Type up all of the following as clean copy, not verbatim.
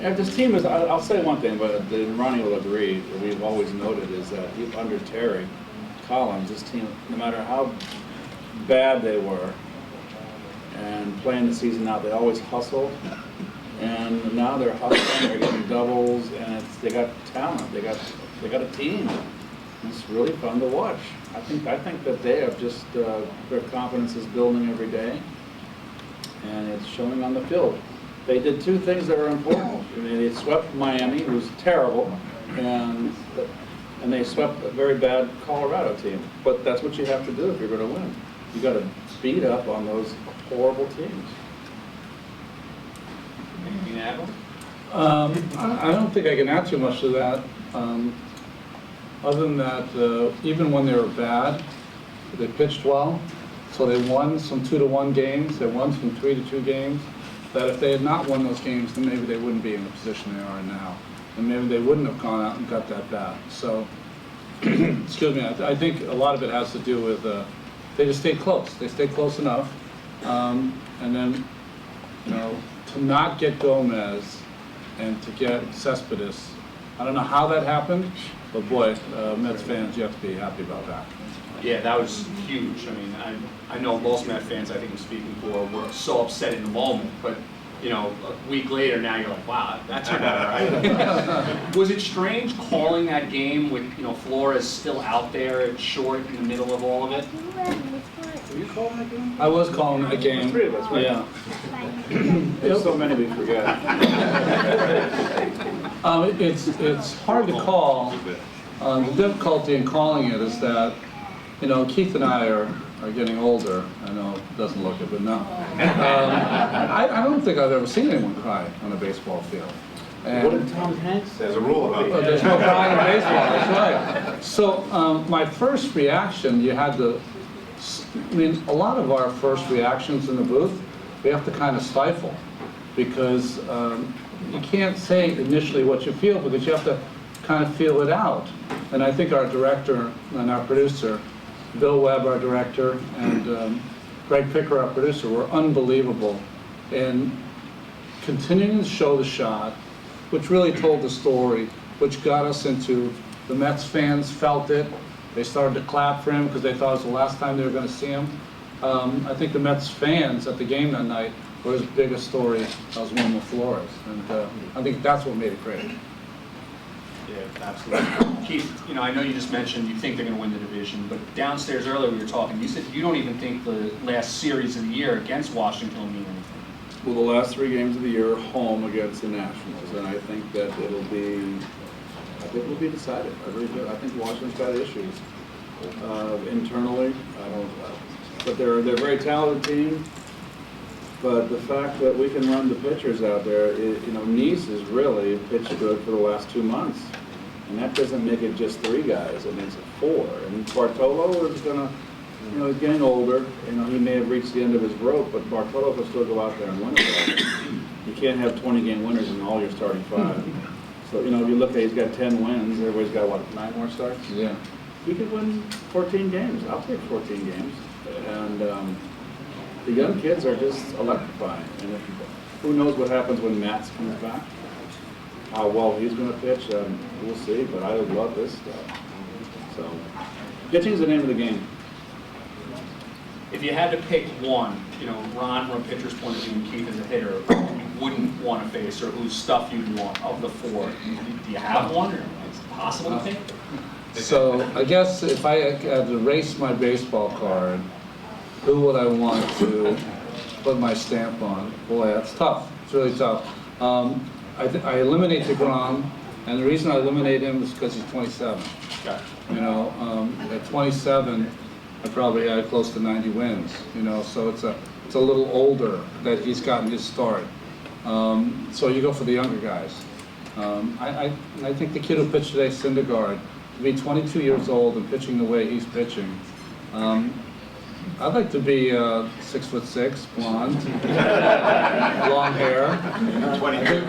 Yeah, this team is, I'll say one thing, but Ronnie will agree, that we've always noted is that under Terry Collins, this team, no matter how bad they were, and playing the season out, they always hustled. And now they're hustling, they're getting doubles, and they got talent, they got a team. It's really fun to watch. I think that they have just, their confidence is building every day, and it's showing on the field. They did two things that are important. I mean, they swept Miami, who's terrible, and they swept a very bad Colorado team. But that's what you have to do if you're going to win. You got to beat up on those horrible teams. Anything to add? I don't think I can add too much to that. Other than that, even when they were bad, they pitched well. So they won some 2-1 games. They won some 3-2 games. That if they had not won those games, then maybe they wouldn't be in the position they are now. And maybe they wouldn't have gone out and got that bat. So, excuse me, I think a lot of it has to do with they just stayed close. They stayed close enough. And then, you know, to not get Gomez and to get Cespedes, I don't know how that happened, but boy, Mets fans, you have to be happy about that. Yeah, that was huge. I mean, I know most Met fans I think I'm speaking for were so upset in the moment, but you know, a week later now you're like, wow, that turned out all right. Was it strange calling that game with, you know, Flores still out there at short in the middle of all of it? Were you calling that game? I was calling it a game. Three of us, right? Yeah. There's so many we forget. It's hard to call. The difficulty in calling it is that, you know, Keith and I are getting older. I know it doesn't look it, but no. I don't think I've ever seen anyone cry on a baseball field. And What did Tom Hanks say? There's a rule about that. there's no crying in baseball, that's right. So my first reaction, I mean, a lot of our first reactions in the booth, we have to kind of stifle, because you can't say initially what you feel, because you have to kind of feel it out. And I think our director and our producer, Bill Webb, our director, and Greg Picker, our producer, were unbelievable in continuing to show the shot, which really told the story, which got us into, the Mets fans felt it. They started to clap for him because they thought it was the last time they were going to see him. I think the Mets fans at the game that night were as big a story as one with Flores. And I think that's what made it great. Yeah, absolutely. Keith, you know, I know you just mentioned you think they're going to win the division, but downstairs earlier we were talking, you said you don't even think the last series of the year against Washington will mean anything. Well, the last 3 games of the year are home against the Nationals, and I think that it'll be decided. I really do. I think Washington's got issues internally. But they're a very talented team. But the fact that we can run the pitchers out there, you know, Nice has really pitched good for the last 2 months, and that doesn't make it just 3 guys. It makes it 4. And Bartolo is gonna, you know, he's getting older. You know, he may have reached the end of his rope, but Bartolo can still go out there and win it. You can't have 20-game winners in all your starting 5. So, you know, if you look at, he's got 10 wins. Everybody's got, what, 9 more starts? Yeah. He could win 14 games. I'll take 14 games. And the young kids are just electrifying. And who knows what happens when Matz comes back? How well he's going to pitch, we'll see. But I would love this stuff. So, pitching's the name of the game. If you had to pick one, you know, Ron from a pitcher's point of view and Keith as a hitter, who you wouldn't want to face or whose stuff you'd want of the 4, do you have one, or is it possible to pick? So I guess if I had to erase my baseball card, who would I want to put my stamp on? Boy, that's tough. It's really tough. I eliminate DeGrom, and the reason I eliminate him is because he's 27. Gotcha. You know, at 27, I probably had close to 90 wins. You know, so it's a little older that he's gotten his start. So you go for the younger guys. I think the kid who pitched today, Syndergaard, to be 22 years old and pitching the way he's pitching. I'd like to be 6'6", blonde, long hair. 22.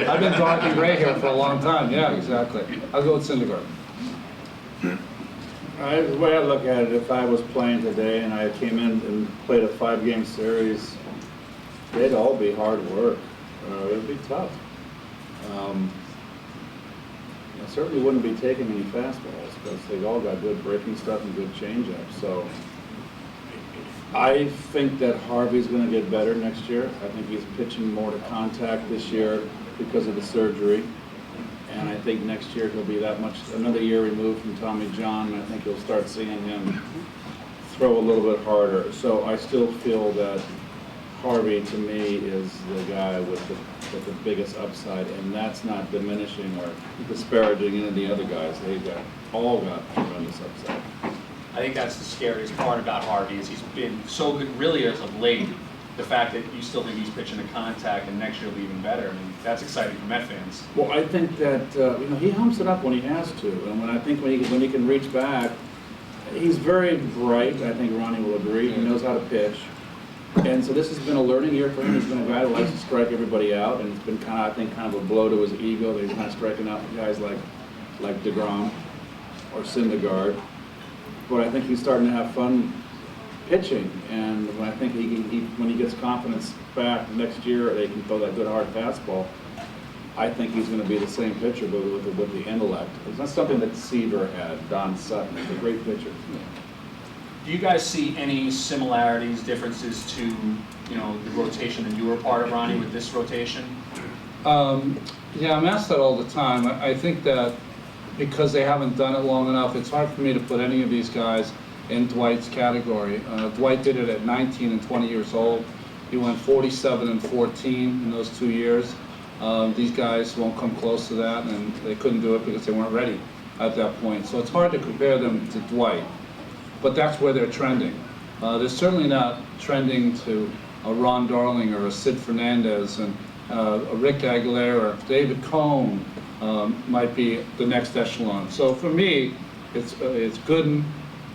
I've been dark and gray hair for a long time. Yeah, exactly. I'll go with Syndergaard. The way I look at it, if I was playing today and I came in and played a 5-game series, they'd all be hard work. It'd be tough. I certainly wouldn't be taking any fastballs because they all got good breaking stuff and good changeups. So I think that Harvey's going to get better next year. I think he's pitching more to contact this year because of the surgery. And I think next year he'll be another year removed from Tommy John, and I think you'll start seeing him throw a little bit harder. So I still feel that Harvey, to me, is the guy with the biggest upside, and that's not diminishing or disparaging any of the other guys. All got tremendous upside. I think that's the scariest part about Harvey is he's been so good really as of late. The fact that you still think he's pitching to contact and next year will be even better. I mean, that's exciting for Met fans. Well, I think that he humps it up when he has to, and when he can reach back, he's very bright. I think Ronnie will agree. He knows how to pitch, and so this has been a learning year for him. He's been a guy who likes to strike everybody out, and it's been kind of a blow to his ego that he's not striking out guys like DeGrom or Syndergaard. But I think he's starting to have fun pitching, and I think when he gets confidence back next year, they can throw that good hard fastball. I think he's going to be the same pitcher, but with the intellect. It's not something that Seaver had. Don Sutton is a great pitcher. Do you guys see any similarities, differences to the rotation that you were part of, Ronnie, with this rotation? Yeah, I'm asked that all the time. I think that because they haven't done it long enough, it's hard for me to put any of these guys in Dwight's category. Dwight did it at 19 and 20 years old. He went 47 and 14 in those 2 years. These guys won't come close to that, and they couldn't do it because they weren't ready at that point. So it's hard to compare them to Dwight, but that's where they're trending. They're certainly not trending to a Ron Darling or a Sid Fernandez, and a Rick Aguilera, David Cohn might be the next echelon. So for me, it's Gooden,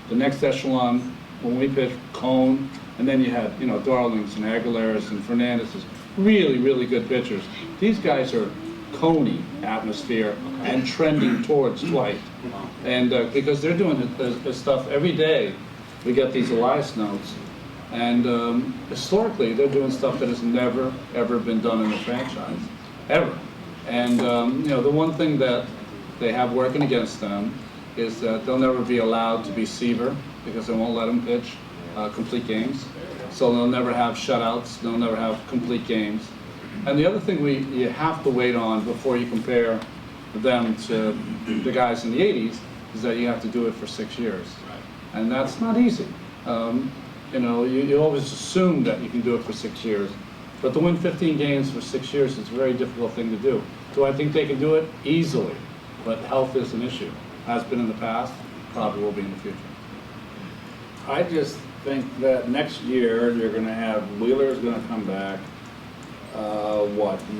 the next echelon when we pitch Cohn, and then you had Darlings and Aguileras and Fernandez's, really, really good pitchers. These guys are Coney atmosphere and trending towards Dwight, and because they're doing the stuff every day, we get these Elias notes, and historically they're doing stuff that has never ever been done in the franchise, ever. And the one thing that they have working against them is that they'll never be allowed to be Seaver because they won't let them pitch complete games. So they'll never have shutouts, they'll never have complete games. And the other thing you have to wait on before you compare them to the guys in the 80s is that you have to do it for 6 years. And that's not easy. You always assume that you can do it for 6 years. But to win 15 games for 6 years is a very difficult thing to do. Do I think they can do it? Easily. But health is an issue. Has been in the past, probably will be in the future. I just think that next year you're going to have Wheeler's going to come back.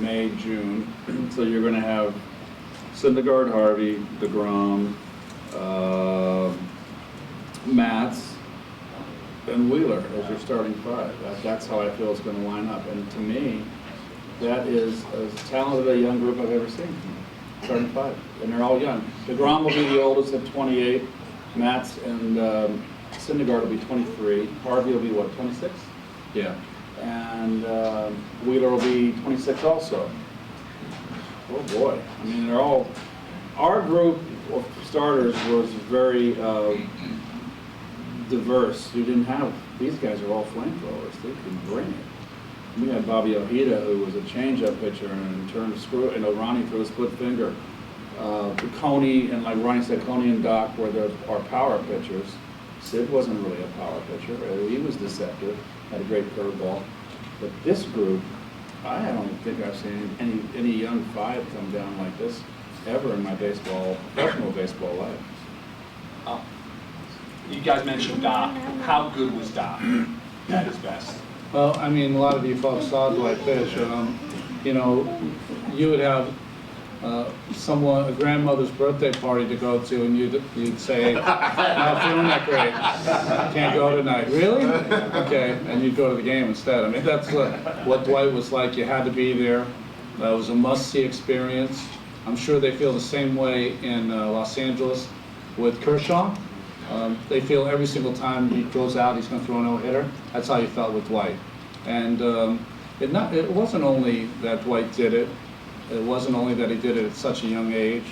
May, June. So you're going to have Syndergaard, Harvey, DeGrom, Matz, and Wheeler as your starting five. That's how I feel it's going to line up. And to me, that is as talented a young group I've ever seen. Starting five, and they're all young. DeGrom will be the oldest at 28. Matz and Syndergaard will be 23. Harvey will be what, 26? Yeah. And Wheeler will be 26 also. Oh boy! I mean, they're all. Our group of starters was very diverse. You didn't have these guys are all flamethrowers. They could bring it. We had Bobby Ojeda, who was a changeup pitcher and turned a screw. Ronnie threw a split finger. Coney and like Ronnie said, Coney and Doc were our power pitchers. Sid wasn't really a power pitcher. He was deceptive. Had a great curveball. But this group, I don't think I've seen any young five come down like this ever in my professional baseball life. You guys mentioned Doc. How good was Doc at his best? Well, I mean, a lot of you folks saw Dwight pitch. You would have a grandmother's birthday party to go to, and you'd say, not feeling that great, can't go tonight. Really? Okay, and you'd go to the game instead. I mean, that's what Dwight was like. You had to be there. It was a must-see experience. I'm sure they feel the same way in Los Angeles with Kershaw. They feel every single time he goes out, he's going to throw a no-hitter. That's how you felt with Dwight. And it wasn't only that Dwight did it. It wasn't only that he did it at such a young age,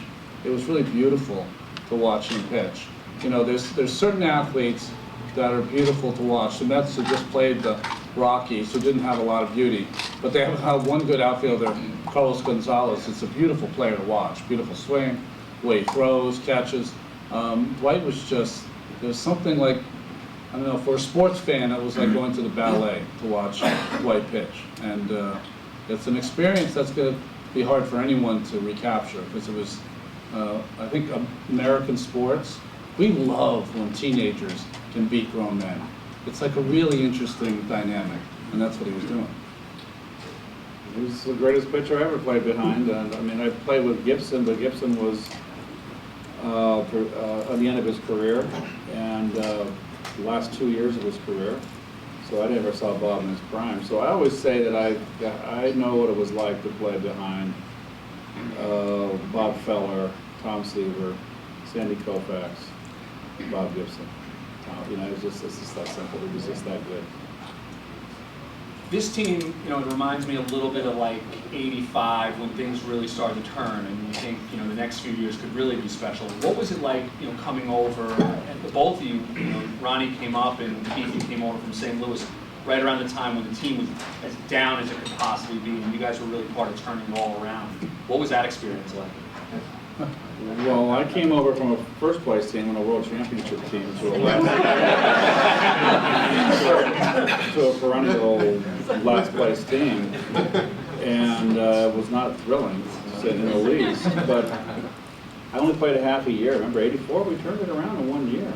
it was really beautiful to watch him pitch. You know, there's certain athletes that are beautiful to watch. The Mets have just played the Rockies, who didn't have a lot of beauty, but they have one good outfielder, Carlos Gonzalez. It's a beautiful player to watch, beautiful swing, the way he throws, catches. Dwight was just, there's something like, I don't know, for a sports fan, it was like going to the ballet to watch Dwight pitch. And it's an experience that's going to be hard for anyone to recapture, because it was, I think, American sports, we love when teenagers can beat grown men. It's like a really interesting dynamic, and that's what he was doing. He was the greatest pitcher I ever played behind. And I mean, I played with Gibson, but Gibson was at the end of his career, and the last 2 years of his career. So I never saw Bob in his prime. So I always say that I know what it was like to play behind Bob Feller, Tom Seaver, Sandy Koufax, Bob Gibson. You know, it's just that simple. It was just that good. This team, you know, it reminds me a little bit of like '85 when things really started to turn, and you think, you know, the next few years could really be special. What was it like, you know, coming over? And the both of you, you know, Ronnie came up and Ethan came over from St. Louis right around the time when the team was as down as it could possibly be, and you guys were really part of turning it all around. What was that experience like? Well, I came over from a first place team and a world championship team to a perennial last place team, and it was not thrilling, to say the least. But I only played a half a year. Remember, '84, we turned it around in 1 year.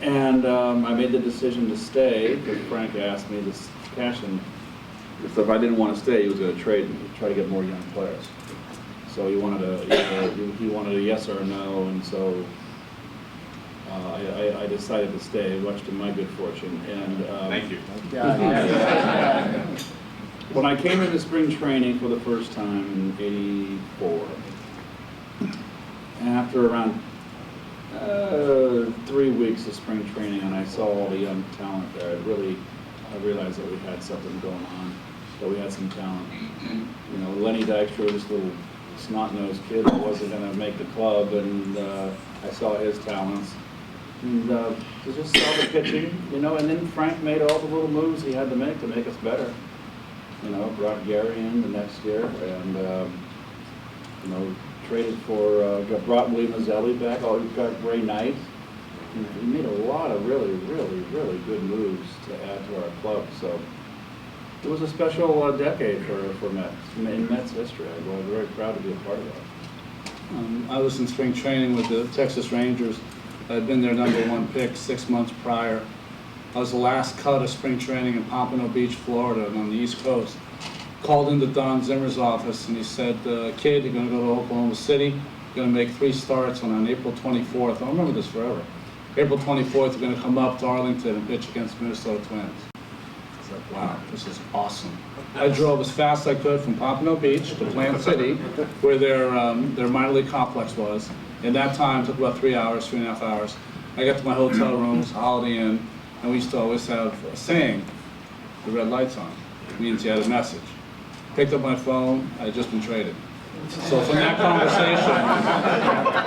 And I made the decision to stay because Frank asked me to cash in. So if I didn't want to stay, he was going to trade me, try to get more young players. So he wanted a yes or a no, and so I decided to stay, much to my good fortune. And Thank you. when I came into spring training for the first time in '84, after around 3 weeks of spring training, and I saw all the young talent there, I realized that we had something going on, that we had some talent. You know, Lenny Dykstra was this little snot-nosed kid that wasn't going to make the club, and I saw his talents. And just saw the pitching, you know, and then Frank made all the little moves he had to make us better. You know, brought Gary in the next year, and, you know, traded for, brought Lee Mazzelli back, got Ray Knight. He made a lot of really good moves to add to our club. So it was a special decade for Mets, in Mets history. I was very proud to be a part of that. I was in spring training with the Texas Rangers. I'd been their #1 pick 6 months prior. I was the last cut of spring training in Pompano Beach, Florida, on the East Coast. Called into Don Zimmer's office and he said, kid, you're going to go to Oklahoma City. You're going to make 3 starts on April 24th. I'll remember this forever. April 24th, you're going to come up to Arlington and pitch against Minnesota Twins. I said, wow, this is awesome. I drove as fast as I could from Pompano Beach to Plant City, where their minor league complex was. In that time, it took about 3 hours, 3.5 hours. I got to my hotel room, it was a Holiday Inn, and we used to always have a saying, the red light's on. It means you had a message. Picked up my phone, I had just been traded. So from that conversation,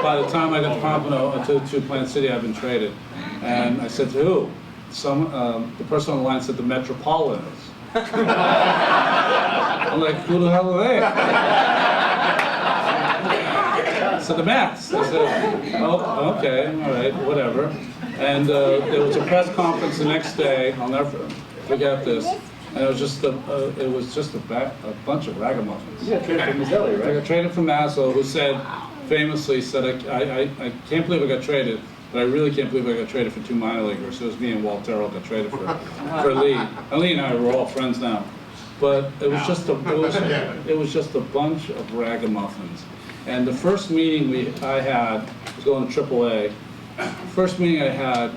by the time I got to Pompano, to Plant City, I've been traded. And I said to who? The person on the line said the Metropolitans. I'm like, who the hell are they? So the Mets. I said, oh, okay, all right, whatever. And there was a press conference the next day. I'll never forget this. And it was just a bunch of ragamuffins. You got traded from Mazzelli, right? I got traded from Maslow, who said, famously said, I can't believe I got traded, but I really can't believe I got traded for 2 minor leaguers. So it was me and Walt Terrell got traded for Lee. And Lee and I were all friends now. But it was just a bunch of ragamuffins. And the first meeting I had was going to AAA. First meeting I had,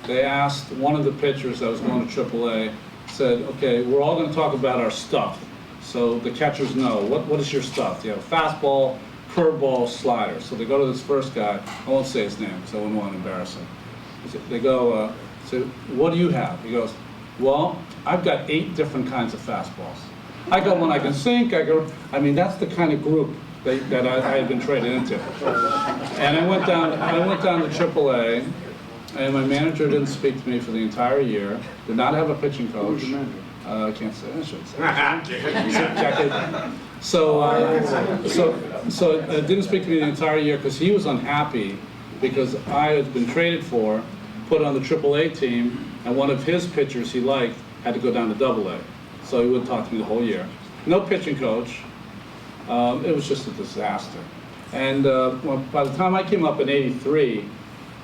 they asked one of the pitchers that was going to AAA, said, okay, we're all going to talk about our stuff. So the catchers know, what is your stuff? Do you have a fastball, curveball, slider? So they go to this first guy, I won't say his name because I wouldn't want to embarrass him. They go, so what do you have? He goes, well, I've got 8 different kinds of fastballs. I go when I can sink, I mean, that's the kind of group that I had been traded into. And I went down to AAA, and my manager didn't speak to me for the entire year, did not have a pitching coach. I can't say, I shouldn't say. So didn't speak to me the entire year because he was unhappy because I had been traded for, put on the AAA team, and one of his pitchers he liked had to go down to AA. So he wouldn't talk to me the whole year. No pitching coach. It was just a disaster. And by the time I came up in '83,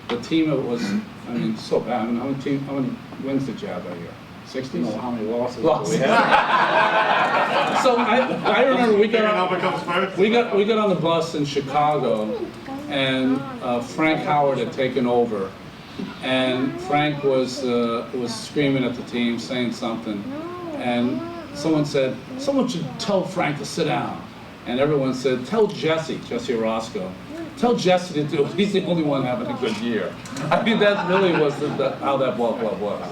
the team was, I mean, so bad. I mean, how many wins did you have that year? 60? You know how many losses Losses. we had? So I remember we got on the bus in Chicago, and Frank Howard had taken over, and Frank was screaming at the team, saying something, and someone said, someone should tell Frank to sit down, and everyone said, tell Jesse Orozco, tell Jesse to do it. He's the only one having a good year. I mean, that really was how that ball club was.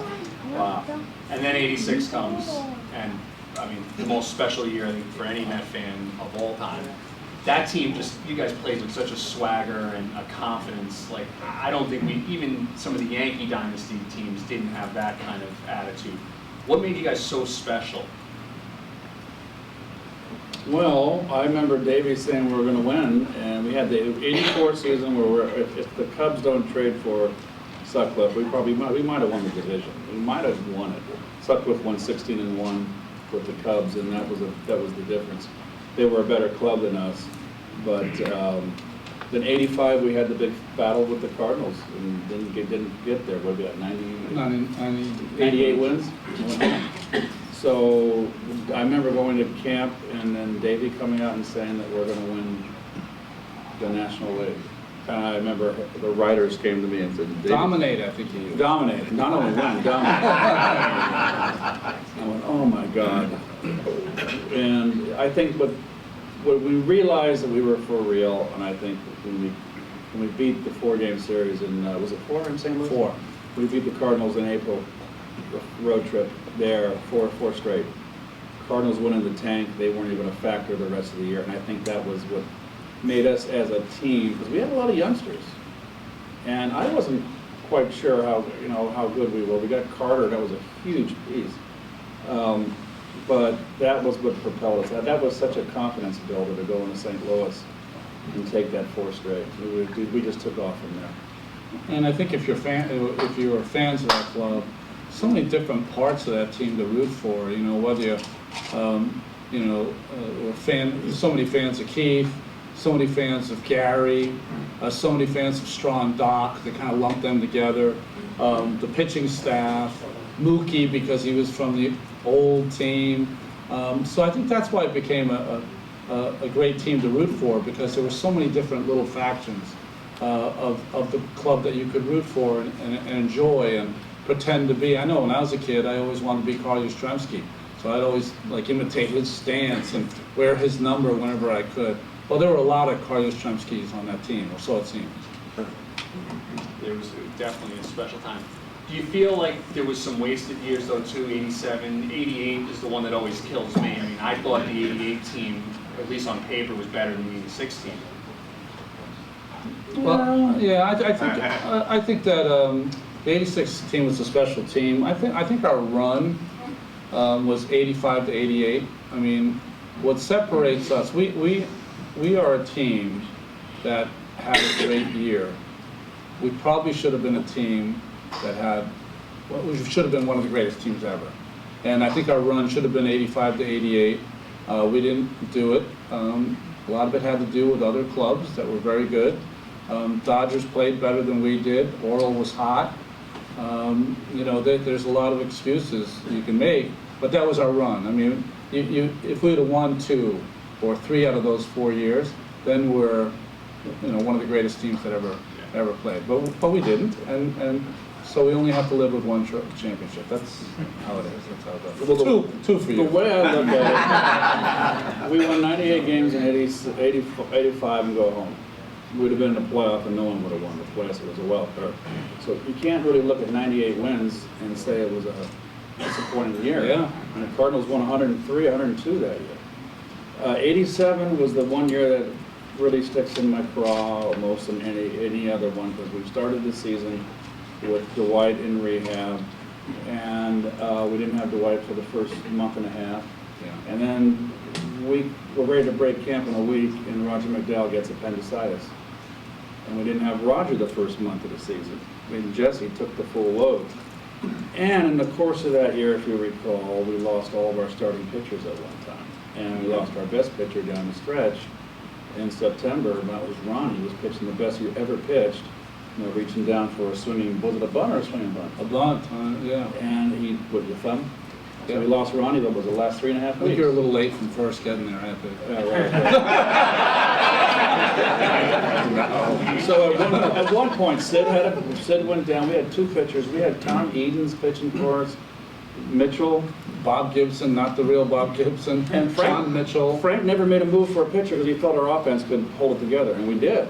Wow. And then '86 comes, and I mean, the most special year, I think, for any Met fan of all time. That team just, you guys played with such a swagger and a confidence. Like, I don't think even some of the Yankee dynasty teams didn't have that kind of attitude. What made you guys so special? Well, I remember Davey saying we were going to win, and we had the '84 season where if the Cubs don't trade for Sutcliffe, we might have won the division. We might have won it. Sutcliffe won 16-1 with the Cubs, and that was the difference. They were a better club than us, but then '85 we had the big battle with the Cardinals and didn't get there. What we got 88 wins. So I remember going to camp and then Davey coming out and saying that we're going to win the National League. And I remember the writers came to me and said, Dominate, I think he used. Dominate, not only win, dominate. I went, oh my God. And I think what we realized that we were for real, and I think when we beat the 4-game series in, was it 4 in St. Louis? 4. We beat the Cardinals in April, road trip there, 4 straight. Cardinals went in the tank, they weren't even a factor the rest of the year, and I think that was what made us as a team, because we had a lot of youngsters, and I wasn't quite sure how good we were. We got Carter, that was a huge piece, but that was what propelled us. That was such a confidence builder to go into St. Louis and take that 4 straight. We just took off from there. And I think if you're fans of that club, so many different parts of that team to root for. You know, whether you're so many fans of Keith, so many fans of Gary, so many fans of Straw and Doc, they kind of lumped them together. The pitching staff, Mookie because he was from the old team. So I think that's why it became a great team to root for, because there were so many different little factions of the club that you could root for and enjoy and pretend to be. I know when I was a kid, I always wanted to be Carl Yastrzemski. So I'd always like imitate his stance and wear his number whenever I could. Well, there were a lot of Carl Yastrzemskis on that team, or so it seems. There was definitely a special time. Do you feel like there was some wasted years though too, '87, '88 is the one that always kills me. I mean, I thought the '88 team, at least on paper, was better than the '86 team. Well, yeah, I think that the '86 team was a special team. I think our run was '85 to '88. I mean, what separates us, we are a team that had a great year. We probably should have been a team that had, well, we should have been one of the greatest teams ever. And I think our run should have been '85 to '88. We didn't do it. A lot of it had to do with other clubs that were very good. Dodgers played better than we did. Orel was hot. You know, there's a lot of excuses you can make, but that was our run. I mean, if we would have won 2 or 3 out of those 4 years, then we're, one of the greatest teams that ever played. But we didn't, and so we only have to live with 1 championship. That's how it is. That's how it goes. Well, two for you. The way I look at it, we won 98 games in 85 and go home. We would have been in the playoff and no one would have won the playoffs. It was a wild card. So you can't really look at 98 wins and say it was disappointing year. Yeah. And the Cardinals won 103, 102 that year. 87 was the one year that really sticks in my craw most than any other one, because we started the season with Dwight in rehab, and we didn't have Dwight for the first month and a half. Yeah. And then we were ready to break camp in a week, and Roger McDowell gets appendicitis. And we didn't have Roger the first month of the season. I mean, Jesse took the full load. And in the course of that year, if you recall, we lost all of our starting pitchers at one time. And we lost our best pitcher down the stretch in September, and that was Ronnie. He was pitching the best he ever pitched, you know, reaching down for a swinging, was it a bunt or a swinging bunt? A bunt, yeah. And he, with your thumb? So Yeah. we lost Ronnie, that was the last 3.5 I weeks. think you're a little late from first getting there, I think. Yeah, right. So at one point, Sid went down. We had two pitchers. We had Tom Edens pitching for us, Mitchell. Bob Gibson, not the real Bob Gibson, And Frank- John Mitchell. Frank never made a move for a pitcher because he thought our offense could hold it together, and we did.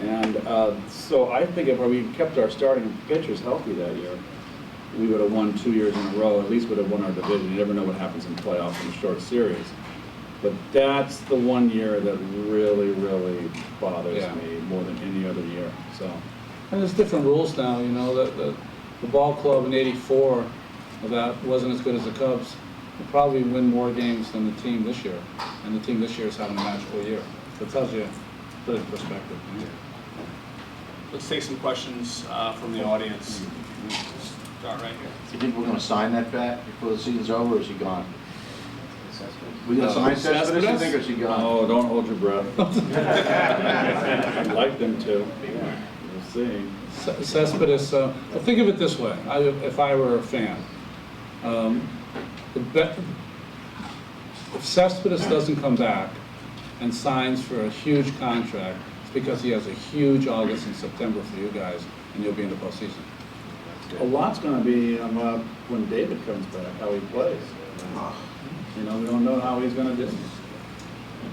And so I think if we kept our starting pitchers healthy that year, we would have won 2 years in a row. At least would have won our division. You never know what happens in playoffs in a short series. But that's the one year that really, really bothers Yeah. me more than any other year. So And there's different rules now, you know, the ball club in '84, that wasn't as good as the Cubs, will probably win more games than the team this year. And the team this year is having a magical year. So it tells you, put it in perspective. Let's take some questions from the audience. Start right here. You think we're gonna sign that bat before the season's over, or is he gone? We gonna sign Cespedes, you think, or is he gone? oh, don't hold your breath. I'd like them to. We'll see. Cespedes, well, think of it this way, if I were a fan. If Cespedes doesn't come back and signs for a huge contract, it's because he has a huge August and September for you guys, and you'll be in the postseason. A lot's going to be about when David comes back, how he plays. You know, we don't know how he's going to do.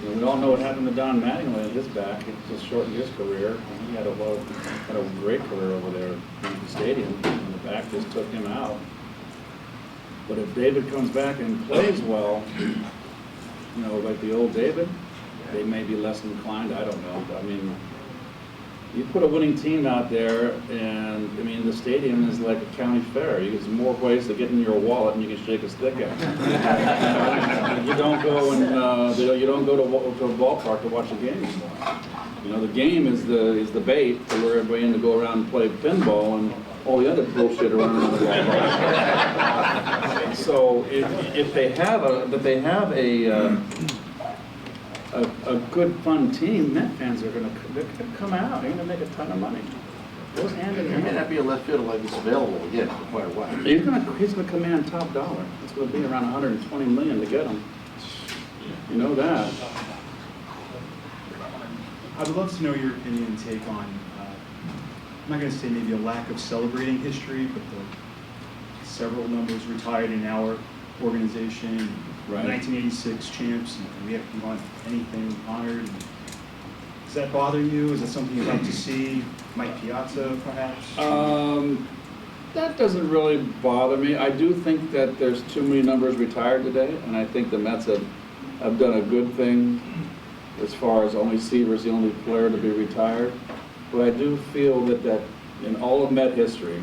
You know, we all know what happened to Don Mattingly at his back. It just shortened his career. And he had a great career over there in the stadium, and the back just took him out. But if David comes back and plays well, you know, like the old David, they may be less inclined. I don't know. I mean, you put a winning team out there, and I mean, the stadium is like a county fair. There's more ways to get in your wallet than you can shake a stick at. You don't go to a ballpark to watch a game anymore. You know, the game is the bait for where everybody in to go around and play pinball and all the other bullshit around the ballpark. So if they have a good, fun team, Met fans are gonna come out. They're gonna make a ton of money. Goes hand in It may not hand. be a left fielder like it's available again for quite a while. He's gonna command top dollar. It's gonna be around 120 million to get him. You know that. I would love to know your opinion and take on, I'm not going to say maybe a lack of celebrating history, but the several numbers retired in our organization, Right. 1986 champs, and we haven't won anything honored. Does that bother you? Is that something you'd like to see? Mike Piazza, perhaps? That doesn't really bother me. I do think that there's too many numbers retired today, and I think the Mets have done a good thing as far as only Seaver's the only player to be retired. But I do feel that in all of Met history,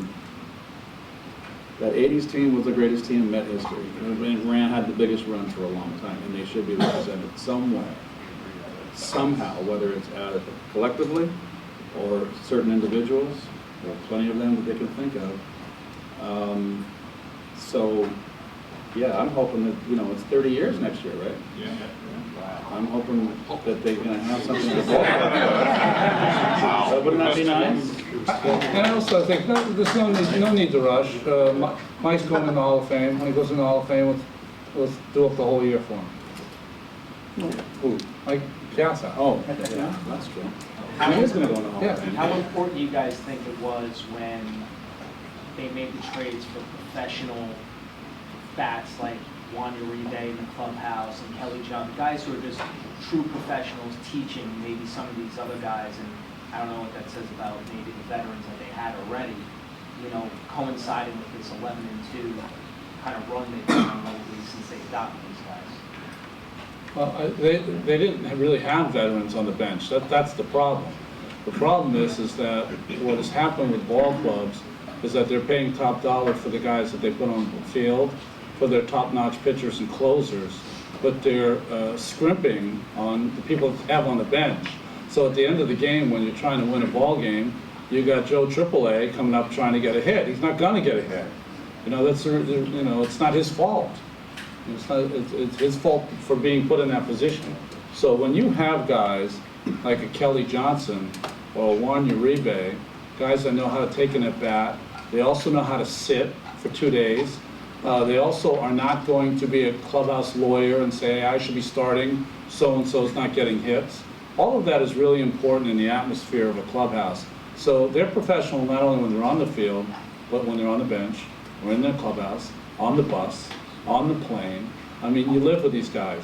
that 80s team was the greatest team in Met history. Had the biggest run for a long time, and they should be represented somewhere, somehow, whether it's collectively or certain individuals. There are plenty of them that they can think of. So, yeah, I'm hoping that, you know, it's 30 years next year, right? Yeah. I'm hoping that they're going to have something to vote. Wouldn't that be nice? And I also think, there's no need to rush. Mike's going in the Hall of Fame. When he goes in the Hall of Fame, let's do it the whole year for him. Who? Mike Piazza. Oh, yeah, that's true. He is going to go in the Hall of Fame. How important do you guys think it was when they made the trades for professional bats like Juan Uribe in the Clubhouse and Kelly John, guys who are just true professionals teaching maybe some of these other guys, and I don't know what that says about maybe the veterans that they had already, you know, coinciding with this 11-2. kind of run they've been on lately since they've gotten these guys? Well, they didn't really have veterans on the bench. That's the problem. The problem is that what has happened with ball clubs is that they're paying top dollar for the guys that they put on the field, for their top-notch pitchers and closers, but they're scrimping on the people that they have on the bench. So at the end of the game, when you're trying to win a ball game, you got Joe AAA coming up trying to get a hit. He's not going to get a hit. It's not his fault. It's his fault for being put in that position. So when you have guys like a Kelly Johnson or a Juan Uribe, guys that know how to take an at-bat, they also know how to sit for 2 days. They also are not going to be a clubhouse lawyer and say, I should be starting, so-and-so's not getting hits. All of that is really important in the atmosphere of a clubhouse. So they're professional not only when they're on the field, but when they're on the bench, or in the clubhouse, on the bus, on the plane. I mean, you live with these guys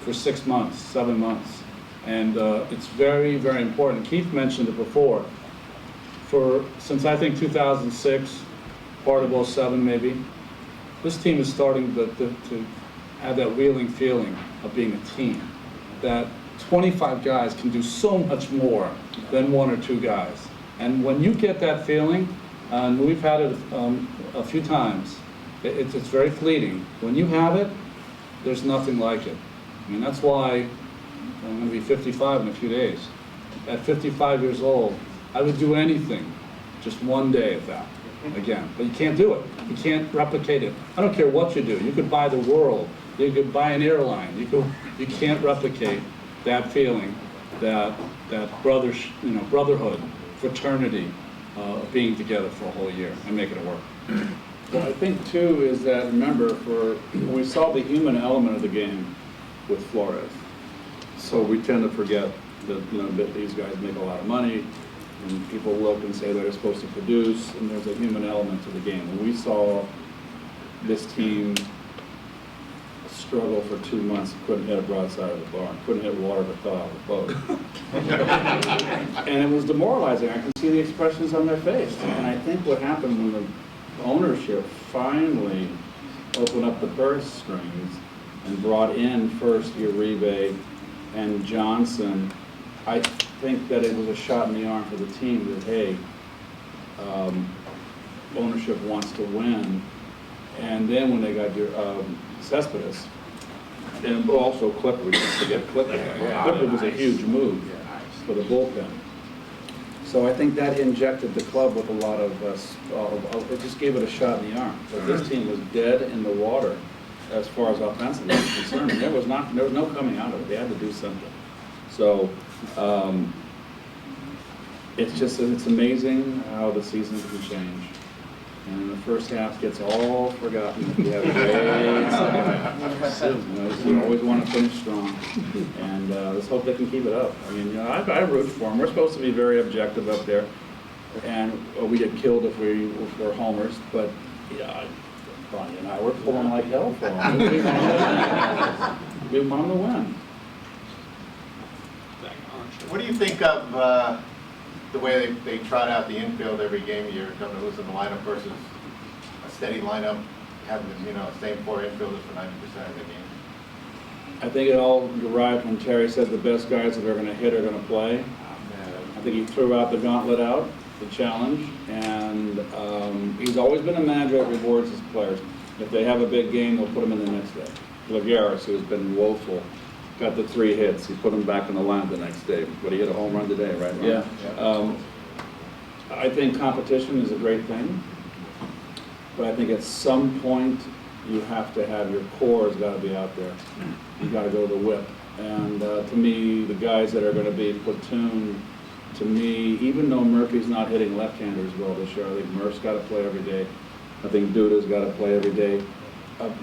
for 6 months, 7 months, and it's very, very important. Keith mentioned it before. Since I think 2006, part of 07 maybe, this team is starting to have that wheeling feeling of being a team, that 25 guys can do so much more than 1 or 2 guys. And when you get that feeling, and we've had it a few times, it's very fleeting. When you have it, there's nothing like it. I mean, that's why I'm going to be 55 in a few days. At 55 years old, I would do anything, just 1 day of that again. But you can't do it. You can't replicate it. I don't care what you do. You could buy the world. You could buy an airline. You can't replicate that feeling, that brotherhood, fraternity, of being together for a whole year and making it work. Well, I think too is that, remember, we saw the human element of the game with Flores. So we tend to forget that these guys make a lot of money, and people look and say they're supposed to produce, and there's a human element to the game. And we saw this team struggle for 2 months, couldn't hit a broadside of the barn, couldn't hit water to thaw out the boat. And it was demoralizing. I can see the expressions on their face. And I think what happened when the ownership finally opened up the purse strings and brought in first Uribe and Johnson, I think that it was a shot in the arm for the team that, hey, ownership wants to win. And then when they got Cespedes, and also Clipper, we didn't forget Clipper. Clipper was a huge move for the bullpen. So I think that injected the club with a lot of, it just gave it a shot in the arm. But this team was dead in the water as far as offensively was concerned. There was no coming out of it. They had to do something. So it's amazing how the season can change. And the first half gets all forgotten. You have a great second half. You always want to finish strong. And let's hope they can keep it up. I mean, I root for them. We're supposed to be very objective up there. And we get killed if we're homers. But, yeah, Bonnie and I, we're pulling like hell for them. We want them to win. What do you think of the way they trot out the infield every game? You're going to lose in the lineup versus a steady lineup, having the same 4 infielders for 90% of the game? I think it all derived when Terry said the best guys that are going to hit are going to play. I think he threw out the gauntlet out, the challenge, and he's always been a manager that rewards his players. If they have a big game, they'll put them in the next day. Lagares, who's been woeful, got the 3 hits. He put them back in the line the next day. But he hit a home run today, right? Yeah. I think competition is a great thing. But I think at some point, you have to have your core has got to be out there. You got to go to the whip. And to me, the guys that are going to be platoon, to me, even though Murphy's not hitting left-handers well this year, I think Murph's got to play every day. I think Duda's got to play every day.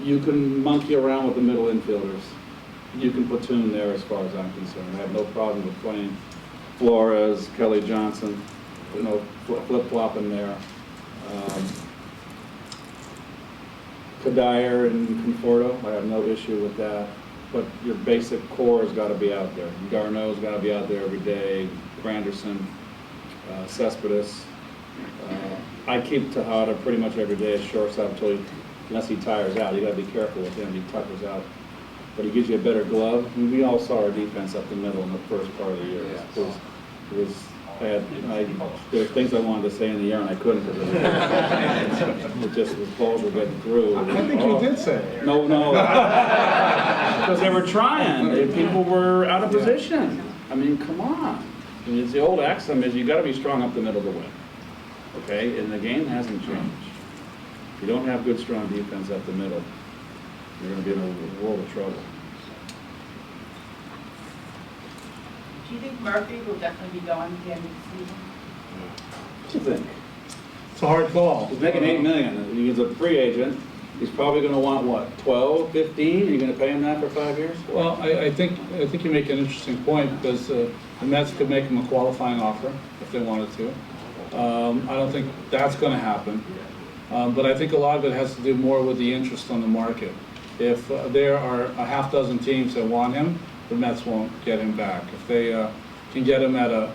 You can monkey around with the middle infielders. You can platoon there as far as I'm concerned. I have no problem with playing Flores, Kelly Johnson, flip-flopping there. Kadire and Conforto, I have no issue with that. But your basic core has got to be out there. Garneau's got to be out there every day. Granderson, Cespedes. I keep Tejada pretty much every day as shortstop until he unless he tires out. You gotta be careful with him, he tuckers out. But he gives you a better glove. I mean, we all saw our defense up the middle in the first part of the year. There's things I wanted to say in the air and I couldn't because it just was balls were getting through. I think you did say it. No, because they were trying. People were out of position. I mean, come on. I mean, it's the old axiom is you got to be strong up the middle to win. Okay, and the game hasn't changed. If you don't have good, strong defense up the middle, you're going to be in a world of trouble. Do you think Murphy will definitely be gone at the end of the season? What do you think? It's a hard call. He's making $8 million. He's a free agent. He's probably going to want, what, 12, 15? Are you going to pay him that for 5 years? Well, I think you make an interesting point because the Mets could make him a qualifying offer if they wanted to. I don't think that's going to happen. But I think a lot of it has to do more with the interest on the market. If there are a half dozen teams that want him, the Mets won't get him back. If they can get him at a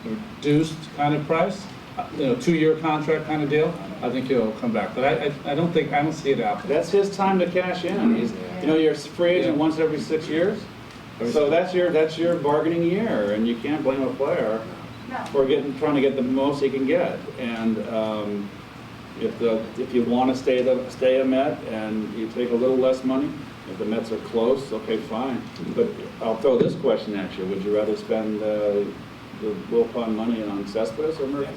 reduced kind of price, 2-year contract kind of deal, I think he'll come back. But I don't see it happening. That's his time to cash in. You're a free agent once every 6 years. So that's your bargaining year, and you can't blame a player for trying to get the most he can get. And if you want to stay a Met and you take a little less money, if the Mets are close, okay, fine. But I'll throw this question at you: would you rather spend the Wilpon money on Cespedes or Murphy?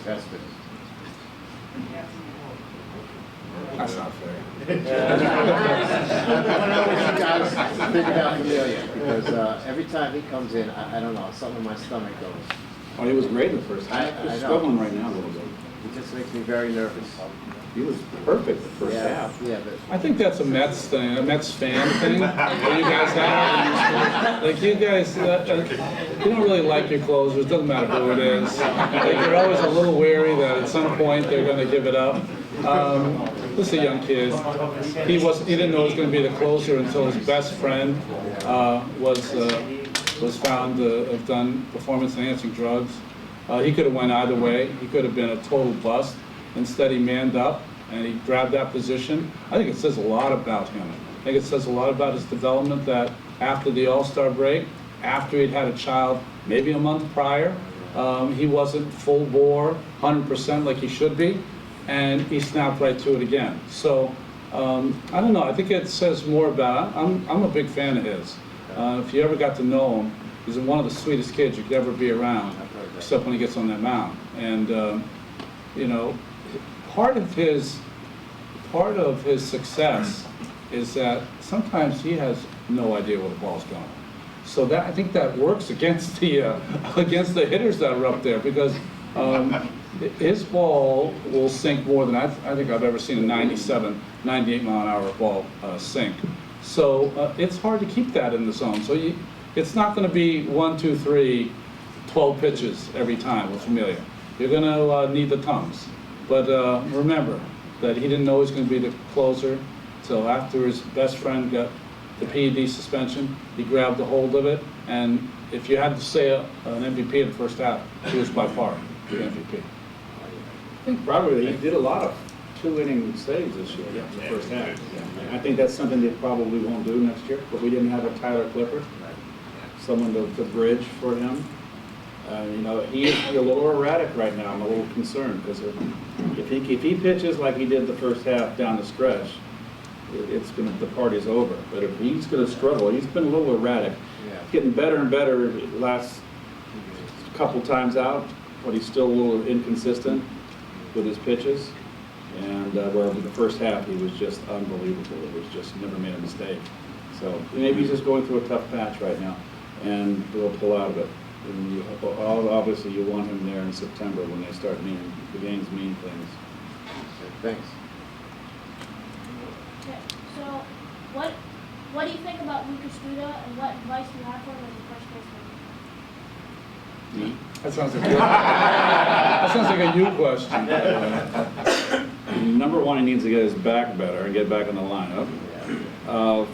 Cespedes. That's not fair. I don't know what you guys think about Familia, because every time he comes in, I don't know, something in my stomach goes. Oh, he was great in the first half. He's struggling right now a little bit. It just makes me very nervous. He was perfect the first half. Yeah, but I think that's a Mets thing, a Mets fan thing that you guys have. Like you guys, you don't really like your closers, doesn't matter who it is. Like you're always a little wary that at some point they're going to give it up. This is a young kid. He didn't know he was going to be the closer until his best friend was found to have done performance-enhancing drugs. He could have went either way. He could have been a total bust. Instead, he manned up and he grabbed that position. I think it says a lot about him. I think it says a lot about his development that after the All-Star break, after he'd had a child maybe a month prior, he wasn't full bore, 100% like he should be, and he snapped right to it again. So, I don't know. I think it says more about, I'm a big fan of his. If you ever got to know him, he's one of the sweetest kids you could ever be around, except when he gets on that mound. And, part of his success is that sometimes he has no idea where the ball's going. So I think that works against the hitters that are up there, because his ball will sink more than I think I've ever seen a 97, 98 mile an hour ball sink. So it's hard to keep that in the zone. So it's not going to be 1, 2, 3, 12 pitches every time with Familia. You're going to need the tums. But remember that he didn't know he was going to be the closer until after his best friend got the PED suspension. He grabbed a hold of it, and if you had to say an MVP in the first half, he was by far the MVP. I think probably he did a lot of 2-inning saves this year in the first half. I think that's something they probably won't do next year, but we didn't have a Tyler Clippard, someone to bridge for him. He is a little erratic right now. I'm a little concerned because if he pitches like he did the first half down the stretch, the party's over. But if he's going to struggle, he's been a little erratic. He's getting better and better last couple times out, but he's still a little inconsistent with his pitches. And where the first half he was just unbelievable. It was just never made a mistake. So maybe he's just going through a tough patch right now, and they'll pull out of it. And obviously you want him there in September when they start the games mean things. thanks. Okay, so what do you think about Lucas Duda, and what advice do you have for him as a first baseman? That sounds like a you question. Number one, he needs to get his back better and get back in the lineup.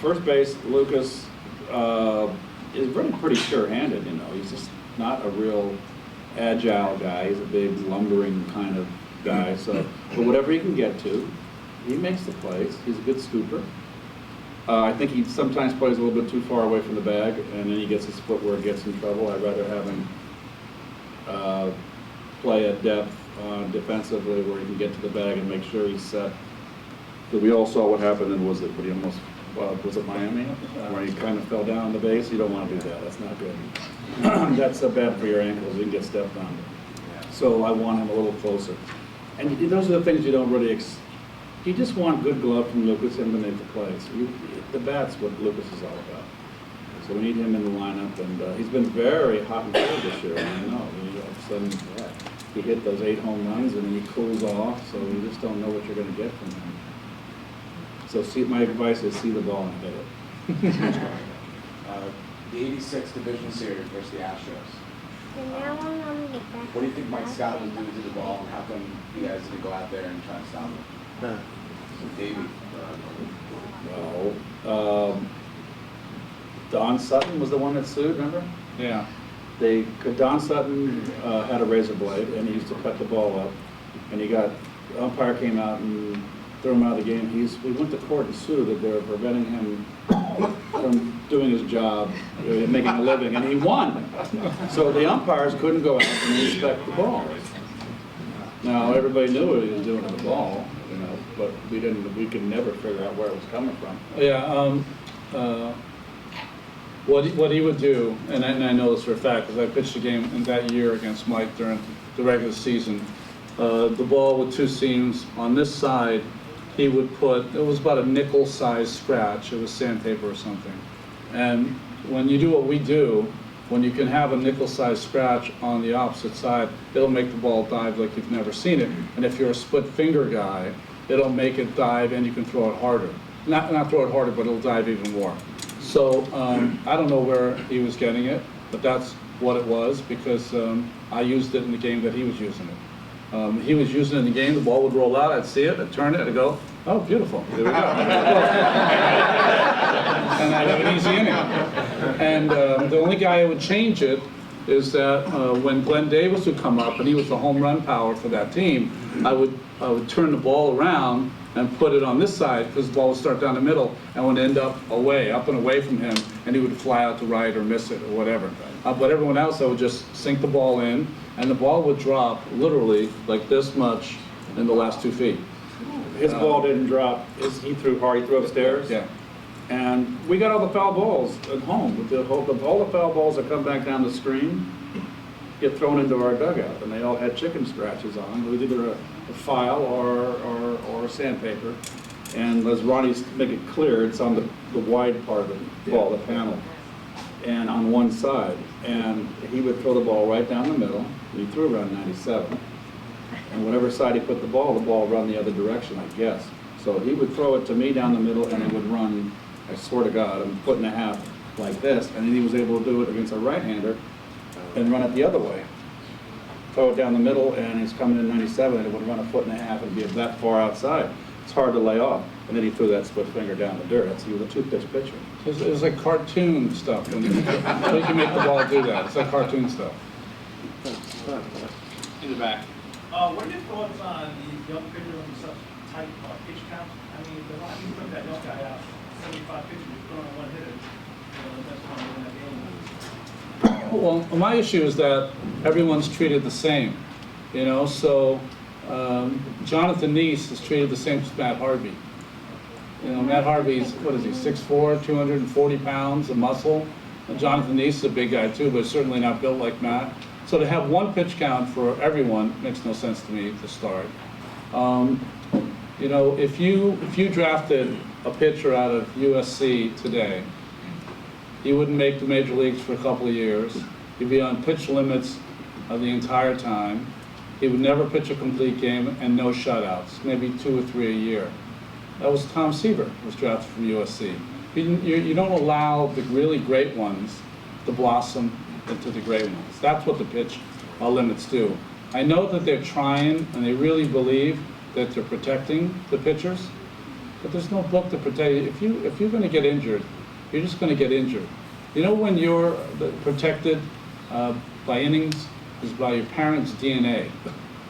First base, Lucas is really pretty sure-handed. He's just not a real agile guy. He's a big lumbering kind of guy. So, but whatever he can get to, he makes the plays. He's a good scooper. I think he sometimes plays a little bit too far away from the bag, and then he gets his foot where it gets in trouble. I'd rather have him play at depth defensively where he can get to the bag and make sure he's set. But we all saw what happened in, was it Miami? Where he kind of fell down on the base. You don't want to do that. That's not good. That's bad for your ankles. You can get stepped on. So I want him a little closer. And those are the things you don't really you just want good glove from Lucas and to make the plays. The bat's what Lucas is all about. So we need him in the lineup, and he's been very hot and cold this year. I know. All of a sudden, he hit those 8 home runs, and he cools off. So you just don't know what you're going to get from him. So my advice is see the ball and hit it. The '86 Division Series versus the Astros. What do you think Mike Scott was doing to the ball, and how come you guys didn't go out there and try to stop him? Davey. Well, Don Sutton was the one that sued, remember? Yeah. Don Sutton had a razor blade, and he used to cut the ball up, and the umpire came out and threw him out of the game. We went to court and sued that they were preventing him from doing his job, making a living, and he won. So the umpires couldn't go out and inspect the ball. Now, everybody knew what he was doing to the ball, but we could never figure out where it was coming from. Yeah, what he would do, and I know this for a fact because I pitched a game in that year against Mike during the regular season. The ball with 2 seams on this side, he would put, it was about a nickel-sized scratch. It was sandpaper or something. And when you do what we do, when you can have a nickel-sized scratch on the opposite side, it'll make the ball dive like you've never seen it. And if you're a split-finger guy, it'll make it dive and you can throw it harder. Not throw it harder, but it'll dive even more. So I don't know where he was getting it, but that's what it was because I used it in the game that he was using it. He was using it in the game, the ball would roll out, I'd see it, I'd turn it, I'd go, oh, beautiful, there we go. And I'd have an easy inning. And the only guy who would change it is that when Glenn Davis would come up, and he was the home run power for that team, I would turn the ball around and put it on this side because the ball would start down the middle and would end up and away from him, and he would fly out to right or miss it or whatever. But everyone else, I would just sink the ball in, and the ball would drop literally like this much in the last 2 feet. His ball didn't drop. He threw hard. He threw upstairs. Yeah. And we got all the foul balls at home. All the foul balls that come back down the screen get thrown into our dugout, and they all had chicken scratches on them. It was either a file or sandpaper. And as Ronnie's make it clear, it's on the wide part of the ball, the panel, and on one side. And he would throw the ball right down the middle. He threw around 97. And whatever side he put the ball would run the other direction, I guess. So he would throw it to me down the middle, and it would run, I swear to God, a foot and a half like this. And then he was able to do it against a right-hander and run it the other way. Throw it down the middle, and it's coming in 97, and it would run a foot and a half and be that far outside. It's hard to lay off. And then he threw that split finger down the dirt. He was a 2-pitch pitcher. It was like cartoon stuff. When you can make the ball do that. It's like cartoon stuff. In the back. What are your thoughts on the young pitchers on such tight pitch counts? I mean, the line, you put that young guy out, 75 pitches, throwing on 1 hitter. That's one of that game. Well, my issue is that everyone's treated the same, so Jonathan Neese is treated the same as Matt Harvey. Matt Harvey's, 6'4", 240 pounds of muscle. And Jonathan Neese is a big guy too, but certainly not built like Matt. So to have 1 pitch count for everyone makes no sense to me to start. If you drafted a pitcher out of USC today, he wouldn't make the major leagues for a couple of years. He'd be on pitch limits the entire time. He would never pitch a complete game and no shutouts, maybe 2 or 3 a year. That was Tom Seaver, was drafted from USC. You don't allow the really great ones to blossom into the great ones. That's what the pitch limits do. I know that they're trying and they really believe that they're protecting the pitchers, but there's no book to protect you. If you're going to get injured, you're just going to get injured. When you're protected by innings is by your parents' DNA.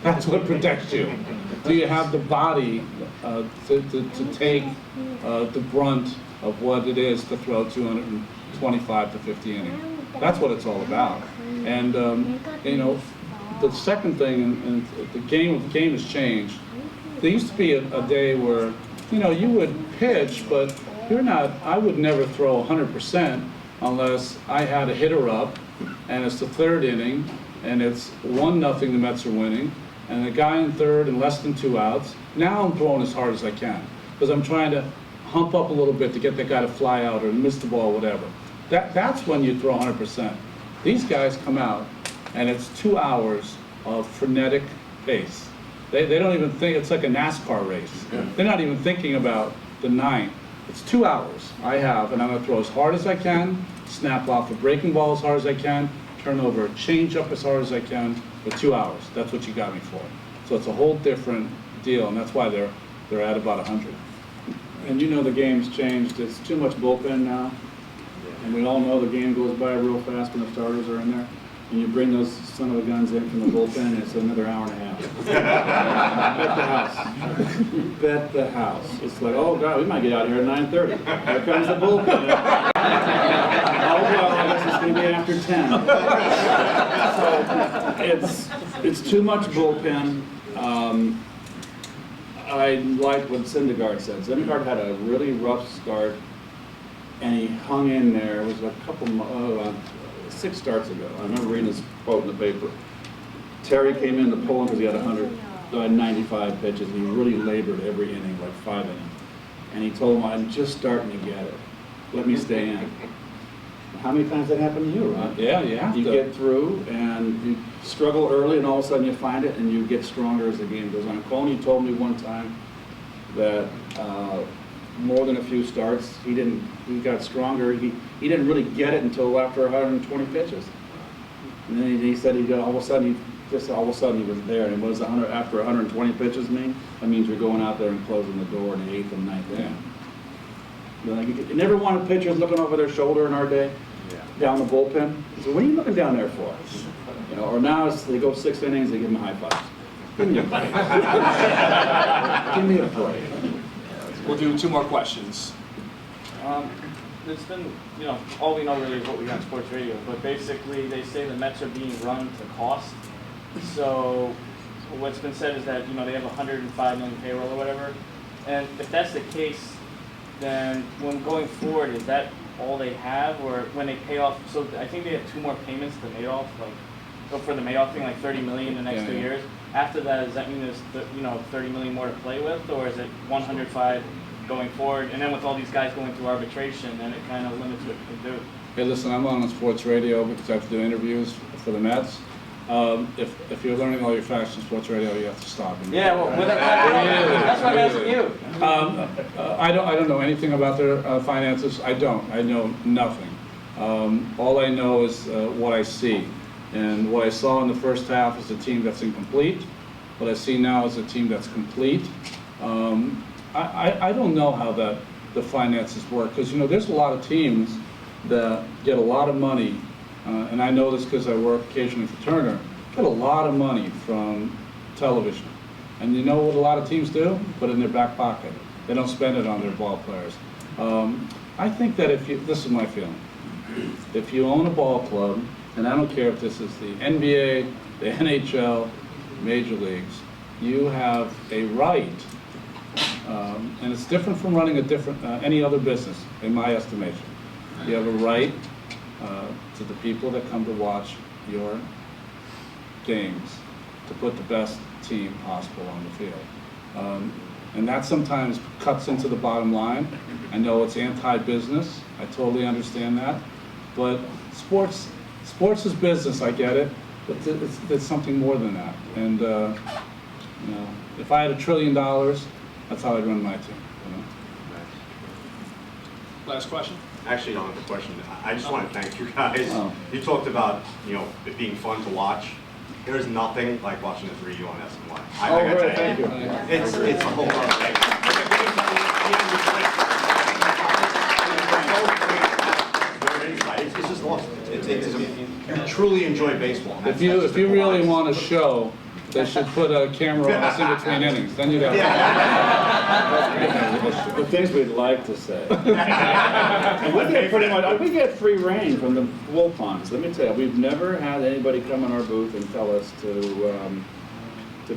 That's what protects you. Do you have the body to take the brunt of what it is to throw 225 to 50 innings? That's what it's all about. And you know, the second thing, and the game has changed. There used to be a day where, you know, you would pitch, but you're not. I would never throw 100% unless I had a hitter up, and it's the third inning, and it's 1-0. The Mets are winning, and the guy in third and less than 2 outs. Now I'm throwing as hard as I can because I'm trying to hump up a little bit to get that guy to fly out or miss the ball, whatever. That's when you throw 100%. These guys come out, and it's 2 hours of frenetic pace. They don't even think, it's like a NASCAR race. They're not even thinking about the ninth. It's 2 hours I have, and I'm gonna throw as hard as I can, snap off a breaking ball as hard as I can, turn over a change up as hard as I can for 2 hours. That's what you got me for. So it's a whole different deal, and that's why they're at about 100. And you know the game's changed. It's too much bullpen now. And we all know the game goes by real fast when the starters are in there. And you bring those son of a guns in from the bullpen, it's another hour and a half. Bet the house. Bet the house. It's like, oh God, we might get out of here at 9:30. Here comes the bullpen. Oh well, I guess it's going to be after 10. So it's too much bullpen. I like what Syndergaard said. Syndergaard had a really rough start, and he hung in there. It was a couple, 6 starts ago. I remember reading this quote in the paper. Terry came in to pull him because he had 95 pitches. And he really labored every inning, like 5 innings. And he told him, I'm just starting to get it. Let me stay in. How many times that happened to you, Ron? Yeah, you have to. You get through, and you struggle early, and all of a sudden you find it, and you get stronger as the game goes on. Colin, you told me one time that more than a few starts, he got stronger. He didn't really get it until after 120 pitches. And then he said all of a sudden he was there. And what does after 120 pitches mean? That means you're going out there and closing the door in the 8th and 9th inning. You never wanted pitchers looking over their shoulder in our day, down the bullpen. So what are you looking down there for? You know, or now they go 6 innings, they give them high fives. Give me a break. Give me a break. We'll do 2 more questions. It's been, you know, all we know really is what we got on sports radio, but basically they say the Mets are being run to cost. So what's been said is that, you know, they have 105 million payroll or whatever. And if that's the case, then when going forward, is that all they have? Or when they pay off, so I think they have 2 more payments to Madoff, like, so for the Madoff thing, like 30 million in the next 2 years. After that, does that mean there's, 30 million more to play with, or is it 105 going forward? And then with all these guys going through arbitration, then it kind of limits what you can do. Hey, listen, I'm on sports radio because I have to do interviews for the Mets. If you're learning all your facts on sports radio, you have to stop. Yeah, well, that's why I'm asking you. I don't know anything about their finances. I know nothing. All I know is what I see. And what I saw in the first half is a team that's incomplete. What I see now is a team that's complete. I don't know how the finances work, because, you know, there's a lot of teams that get a lot of money, and I know this because I work occasionally for Turner, get a lot of money from television. And you know what a lot of teams do? Put it in their back pocket. They don't spend it on their ball players. I think that this is my feeling, if you own a ball club, and I don't care if this is the NBA, the NHL, Major Leagues, you have a right, and it's different from running any other business, in my estimation. You have a right to the people that come to watch your games to put the best team possible on the field. And that sometimes cuts into the bottom line. I know it's anti-business, I totally understand that, but sports is business, I get it, but it's something more than that. And you know, if I had $1 trillion, that's how I'd run my team. You know? Last question. Actually, I don't have a question. I just want to thank you guys. You talked about, you know, it being fun to watch. There's nothing like watching the 3U on SNY. I gotta tell you, it's a whole other thing. It's just awesome. You truly enjoy baseball. If you really want a show They should put a camera on us in between innings, then you'd have. The things we'd like to say. And we get pretty much, we get free reign from the wool ponds. Let me tell you, we've never had anybody come in our booth and tell us to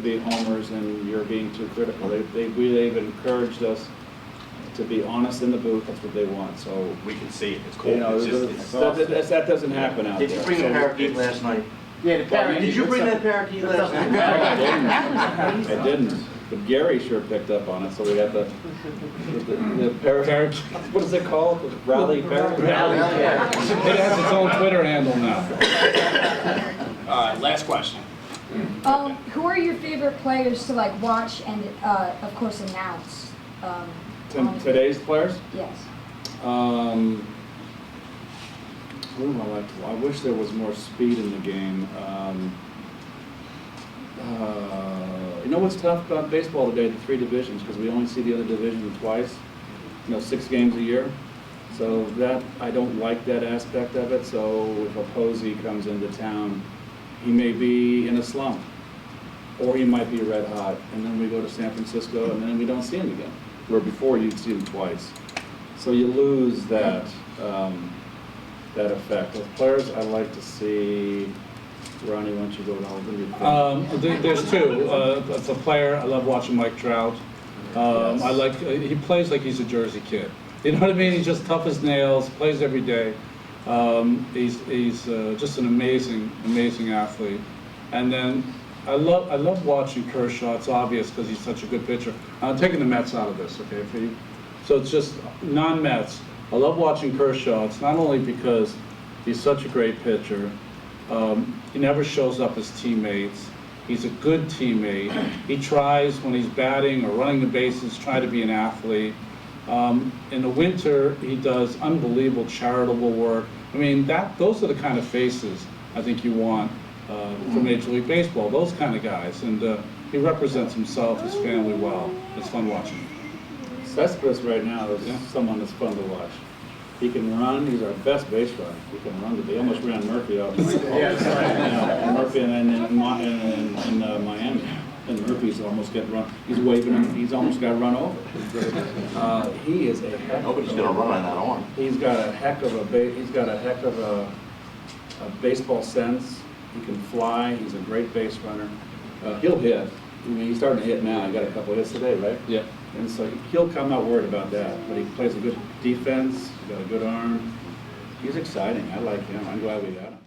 be homers and you're being too critical. They've encouraged us to be honest in the booth. That's what they want. So We can see it, it's cool. you know, that doesn't happen out there. Did you bring the parakeet last night? Yeah, the parakeet. Did you bring that parakeet last night? I didn't. But Gary sure picked up on it, so we got the parakeet, what is it called? The rally parakeet? It has its own Twitter handle now. Last question. Who are your favorite players to like watch and of course announce? Today's players? Yes. Who do I like to? I wish there was more speed in the game. You know what's tough about baseball today? The three divisions, because we only see the other division twice. 6 games a year. So that I don't like that aspect of it. So if a Posey comes into town, he may be in a slump, or he might be red hot, and then we go to San Francisco, and then we don't see him again. Where before you'd see him twice. So you lose that. That effect. As players, I like to see. Ronnie, why don't you go down? There's two. As a player, I love watching Mike Trout. Yes. I like. He plays like he's a Jersey kid. You know what I mean? He's just tough as nails. Plays every day. He's just an amazing athlete. And then I love watching Kershaw. It's obvious because he's such a good pitcher. I'm taking the Mets out of this, okay, for you. So it's just non-Mets. I love watching Kershaw. It's not only because he's such a great pitcher. He never shows up his teammates. He's a good teammate. He tries when he's batting or running the bases, try to be an athlete. In the winter, he does unbelievable charitable work. I mean, those are the kind of faces I think you want for Major League Baseball, those kind of guys. And he represents himself, his family well. It's fun watching him. Cespedes right now is someone that's fun to watch. He can run. He's our best base runner. He can run. He almost ran Murphy out. Murphy and then in Miami. And Murphy's almost get run. He's waving him. He's almost got run over. He is a heck. Nobody's gonna run on that arm. He's got a heck of a baseball sense. He can fly. He's a great base runner. He'll hit. I mean, he's starting to hit now. He got a couple hits today, right? Yeah. And so he'll come out worried about that. But he plays a good defense. He's got a good arm. He's exciting. I like him. I'm glad we got him.